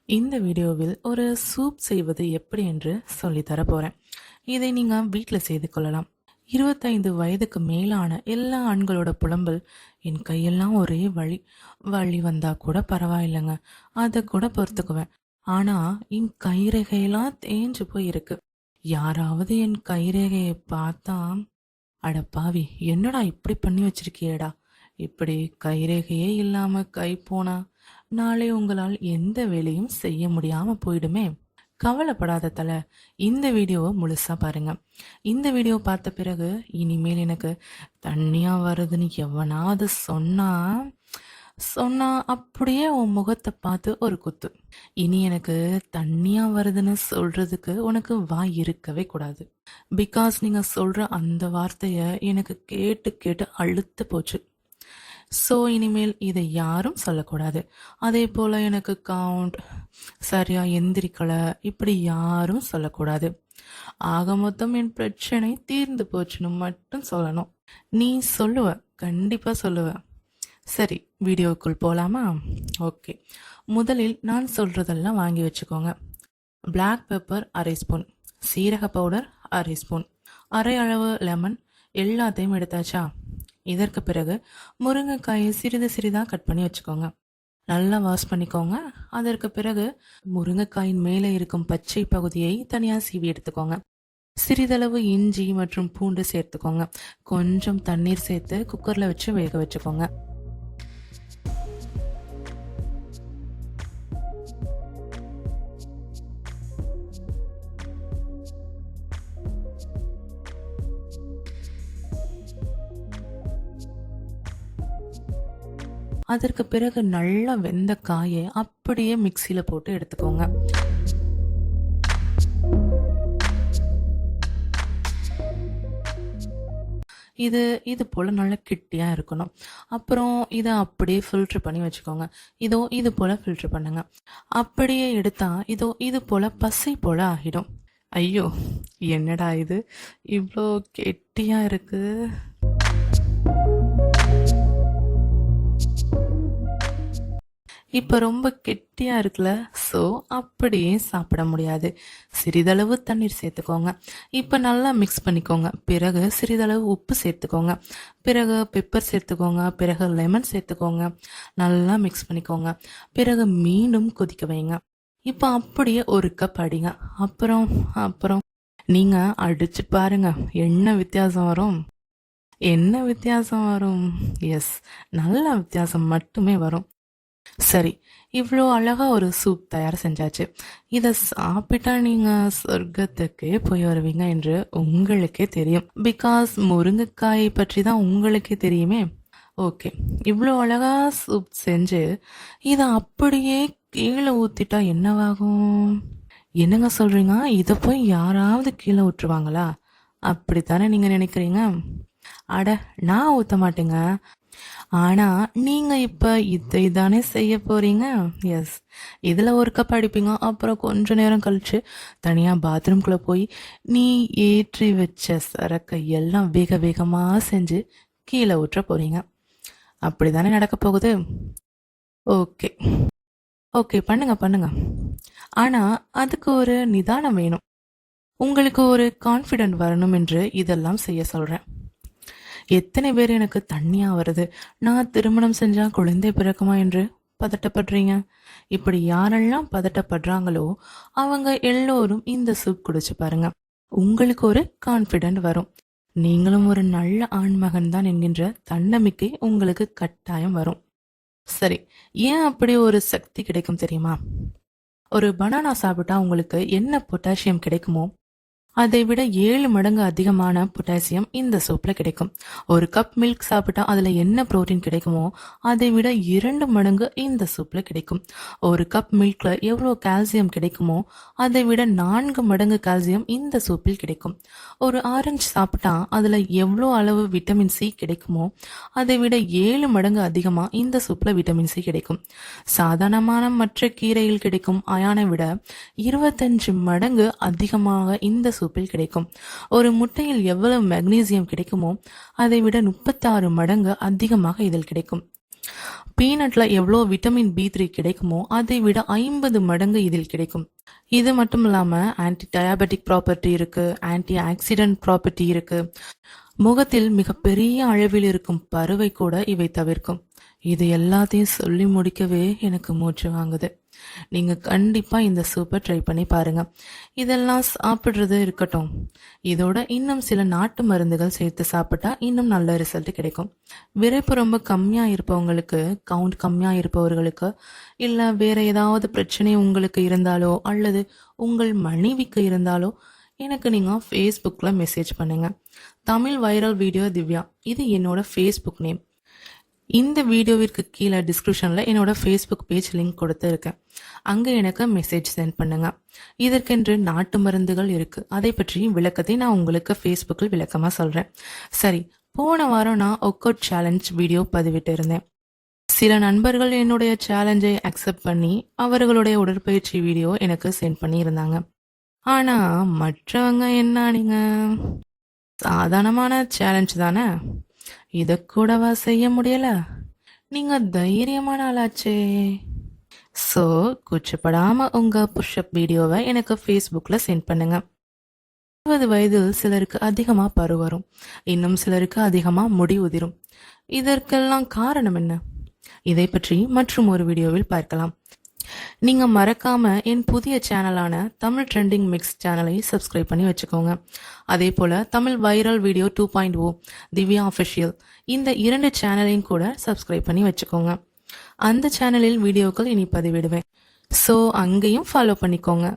இந்த வீடியோவில் ஒரு சூப் செய்வது எப்படி என்று சொல்லித்தர போகிறேன். இதை நீங்கள் வீட்டில் செய்து கொள்ளலாம். 25 வயதுக்கு மேலான எல்லா ஆண்களோட புலம்பல், என் கையெல்லாம் ஒரே வலி வலி வந்தால் கூட பரவாயில்லைங்க, அதை கூட பொறுத்துக்குவேன். ஆனால் என் கைரேகையெல்லாம் தேஞ்சு போய் இருக்கு. யாராவது என் கைரேகையை பார்த்தா, அட பாவி, என்னடா இப்படி பண்ணி வச்சிருக்கியேடா, இப்படி கைரேகையே இல்லாம கை போனா நாளை உங்களால் எந்த வேலையும் செய்ய முடியாம போயிடுமே. கவலைப்படாத தல, இந்த வீடியோவை முழுசா பாருங்க. இந்த வீடியோ பார்த்த பிறகு இனிமேல் எனக்கு தண்ணியா வருதுன்னு எவனாவது சொன்னா அப்படியே உன் முகத்தை பார்த்து ஒரு குத்து. இனி எனக்கு தண்ணியா வருதுன்னு சொல்றதுக்கு உனக்கு வாய் இருக்கவே கூடாது. பிகாஸ் நீங்க சொல்ற அந்த வார்த்தைய எனக்கு கேட்டு கேட்டு அழுத்து போச்சு. ஸோ இனிமேல் இதை யாரும் சொல்லக்கூடாது. அதே போல் எனக்கு கவுண்ட் சரியா எந்திரிக்கலை இப்படி யாரும் சொல்லக்கூடாது. ஆக மொத்தம் என் பிரச்சனை தீர்ந்து போச்சுன்னு மட்டும் சொல்லணும். நீ சொல்லுவ, கண்டிப்பாக சொல்லுவ. சரி, வீடியோக்குள் போகலாமா? ஓகே, முதலில் நான் சொல்கிறதெல்லாம் வாங்கி வச்சுக்கோங்க. பிளாக் பெப்பர் அரை ஸ்பூன், சீரக பவுடர் அரை ஸ்பூன், அரை அளவு லெமன், எல்லாத்தையும் எடுத்தாச்சா? இதற்கு பிறகு முருங்கைக்காயை சிறிது சிறிதாக கட் பண்ணி வச்சுக்கோங்க. நல்லா வாஷ் பண்ணிக்கோங்க. அதற்கு பிறகு முருங்கைக்காயின் மேலே இருக்கும் பச்சை பகுதியை தனியாக சீவி எடுத்துக்கோங்க. சிறிதளவு இஞ்சி மற்றும் பூண்டு சேர்த்துக்கோங்க. கொஞ்சம் தண்ணீர் சேர்த்து குக்கரில் வச்சு வேக வச்சுக்கோங்க. அதற்கு பிறகு நல்லா வெந்த காயை அப்படியே மிக்சியில் போட்டு எடுத்துக்கோங்க. இது போல் நல்லா கிட்டியாக இருக்கணும். அப்புறம் இதை அப்படியே ஃபில்ட்ரு பண்ணி வச்சுக்கோங்க. இது போல் ஃபில்ட்ரு பண்ணுங்க. அப்படியே எடுத்தால் இது போல் பசை போல் ஆகிடும். ஐயோ, என்னடா இது இவ்வளோ கெட்டியாக இருக்குது. இப்போ ரொம்ப கெட்டியாக இருக்குல்ல, ஸோ அப்படியே சாப்பிட முடியாது. சிறிதளவு தண்ணீர் சேர்த்துக்கோங்க. இப்போ நல்லா மிக்ஸ் பண்ணிக்கோங்க. பிறகு சிறிதளவு உப்பு சேர்த்துக்கோங்க. பிறகு பெப்பர் சேர்த்துக்கோங்க. பிறகு லெமன் சேர்த்துக்கோங்க. நல்லா மிக்ஸ் பண்ணிக்கோங்க. பிறகு மீண்டும் கொதிக்க வைங்க. இப்போ அப்படியே ஒரு கப் அடிங்க. அப்புறம் நீங்கள் அடிச்சு பாருங்க, என்ன வித்தியாசம் வரும். எஸ், நல்ல வித்தியாசம் மட்டுமே வரும். சரி, இவ்வளோ அழகா ஒரு சூப் தயார் செஞ்சாச்சு. இதை சாப்பிட்டா நீங்க சொர்க்கத்துக்கே போய் வருவீங்க என்று உங்களுக்கே தெரியும். பிகாஸ் முருங்கைக்காயை பற்றி தான் உங்களுக்கே தெரியுமே. ஓகே, இவ்வளோ அழகா சூப் செஞ்சு இதை அப்படியே கீழே ஊத்திட்டா என்னவாகும்? என்னங்க சொல்றீங்க? இதை போய் யாராவது கீழே ஊற்றுவாங்களா? அப்படித்தானே நீங்க நினைக்கிறீங்க? அட, நான் ஊத்த மாட்டேங்க. ஆனா நீங்க இப்ப இதை தானே செய்ய போறீங்க. எஸ், இதுல ஒரு கப் அடிப்பீங்க. அப்புறம் கொஞ்ச நேரம் கழிச்சு தனியா பாத்ரூம்குள்ள போய் நீ ஏற்றி வச்ச சரக்கை எல்லாம் வேக வேகமா செஞ்சு கீழே ஊற்ற போறீங்க. அப்படித்தானே நடக்க போகுது. ஓகே ஓகே, பண்ணுங்க. ஆனா அதுக்கு ஒரு நிதானம் வேணும். உங்களுக்கு ஒரு கான்ஃபிடென்ட் வரணும் என்று இதெல்லாம் செய்ய சொல்றேன். எத்தனை பேர் எனக்கு தண்ணியா வருது, நான் திருமணம் செஞ்சா குழந்தை பிறக்குமா என்று பதட்டப்படுறீங்க? இப்படி யாரெல்லாம் பதட்டப்படுறாங்களோ அவங்க எல்லோரும் இந்த சூப் குடிச்சு பாருங்க. உங்களுக்கு ஒரு கான்ஃபிடென்ட் வரும். நீங்களும் ஒரு நல்ல ஆண்மகன் தான் என்கின்ற தன்னம்பிக்கை உங்களுக்கு கட்டாயம் வரும். சரி, ஏன் அப்படி ஒரு சக்தி கிடைக்கும் தெரியுமா? ஒரு பனானா சாப்பிட்டா உங்களுக்கு என்ன பொட்டாசியம் கிடைக்குமோ அதை விட 7 மடங்கு அதிகமான பொட்டாசியம் இந்த சூப்ல கிடைக்கும். ஒரு கப் மில்க் சாப்பிட்டா அதுல என்ன புரோட்டீன் கிடைக்குமோ அதை விட 2 மடங்கு இந்த சூப்ல கிடைக்கும். ஒரு கப் மில்க்ல எவ்வளவு கால்சியம் கிடைக்குமோ அதை விட 4 மடங்கு கால்சியம் இந்த சூப்பில் கிடைக்கும். ஒரு ஆரஞ்சு சாப்பிட்டா அதுல எவ்வளோ அளவு விட்டமின் சி கிடைக்குமோ அதை விட 7 மடங்கு அதிகமா இந்த சூப்ல விட்டமின் சி கிடைக்கும். சாதாரணமான மற்ற கீரையில் கிடைக்கும் அயானை விட 25 மடங்கு அதிகமாக இந்த சூப்பில் கிடைக்கும். ஒரு முட்டையில் எவ்வளவு மெக்னீசியம் கிடைக்குமோ அதை விட 36 மடங்கு அதிகமாக இதில் கிடைக்கும். பீனட்ல எவ்வளோ விட்டமின் B3 கிடைக்குமோ அதை விட 50 மடங்கு இதில் கிடைக்கும். இது மட்டும் இல்லாம ஆன்டி டயாபெட்டிக் ப்ராப்பர்ட்டி இருக்கு, ஆன்டி ஆக்சிடென்ட் ப்ராப்பர்ட்டி இருக்கு. முகத்தில் மிகப்பெரிய அளவில் இருக்கும் பருவை கூட இவை தவிர்க்கும். இது எல்லாத்தையும் சொல்லி முடிக்கவே எனக்கு மூச்சு வாங்குது. நீங்க கண்டிப்பா இந்த சூப்பை ட்ரை பண்ணி பாருங்க. இதெல்லாம் சாப்பிடுறது இருக்கட்டும், இதோட இன்னும் சில நாட்டு மருந்துகள் சேர்த்து சாப்பிட்டா இன்னும் நல்ல ரிசல்ட் கிடைக்கும். விரைப்பு ரொம்ப கம்மியா இருப்பவங்களுக்கு, கவுண்ட் கம்மியா இருப்பவர்களுக்கு, இல்ல வேற ஏதாவது பிரச்சனை உங்களுக்கு இருந்தாலோ அல்லது உங்கள் மனைவிக்கு இருந்தாலோ எனக்கு நீங்க ஃபேஸ்புக்ல மெசேஜ் பண்ணுங்க. தமிழ் வைரல் வீடியோ திவ்யா, இது என்னோட ஃபேஸ்புக் நேம். இந்த வீடியோவிற்கு கீழே டிஸ்கிரிப்ஷன்ல என்னோட ஃபேஸ்புக் பேஜ் லிங்க் கொடுத்துருக்கேன். அங்க எனக்கு மெசேஜ் சென்ட் பண்ணுங்க. இதற்கென்று நாட்டு மருந்துகள் இருக்கு, அதை பற்றி விளக்கத்தை நான் உங்களுக்கு ஃபேஸ்புக்கில் விளக்கமா சொல்றேன். சரி, போன வாரம் நான் ஒர்க்அவுட் சேலஞ்ச் வீடியோ பதிவிட்டு இருந்தேன். சில நண்பர்கள் என்னுடைய சேலஞ்சை அக்செப்ட் பண்ணி அவர்களுடைய உடற்பயிற்சி வீடியோ எனக்கு சென்ட் பண்ணி இருந்தாங்க. ஆனா மற்றவங்க என்ன, நீங்க சாதாரணமான சேலஞ்ச் தானே, இத கூடவா செய்ய முடியல? நீங்க தைரியமான ஆளாச்சே. சோ கூச்சப்படாம உங்க புஷ்அப் வீடியோவை எனக்கு ஃபேஸ்புக்ல சென்ட் பண்ணுங்க. 20 வயதில் சிலருக்கு அதிகமா பரு வரும், இன்னும் சிலருக்கு அதிகமா முடி உதிரும். இதற்கெல்லாம் காரணம் என்ன? இதை பற்றி மற்றும் ஒரு வீடியோவில் பார்க்கலாம். நீங்க மறக்காம என் புதிய சேனலான தமிழ் ட்ரெண்டிங் மிக்ஸ் சேனலை சப்ஸ்கிரைப் பண்ணி வச்சுக்கோங்க. அதே போல Tamil viral video 2.0 Divya official, இந்த 2 சேனலையும் கூட சப்ஸ்கிரைப் பண்ணி வச்சுக்கோங்க. அந்த சேனலில் வீடியோக்கள் இனி பதிவிடுவேன். ஸோ அங்கேயும் ஃபாலோ பண்ணிக்கோங்க.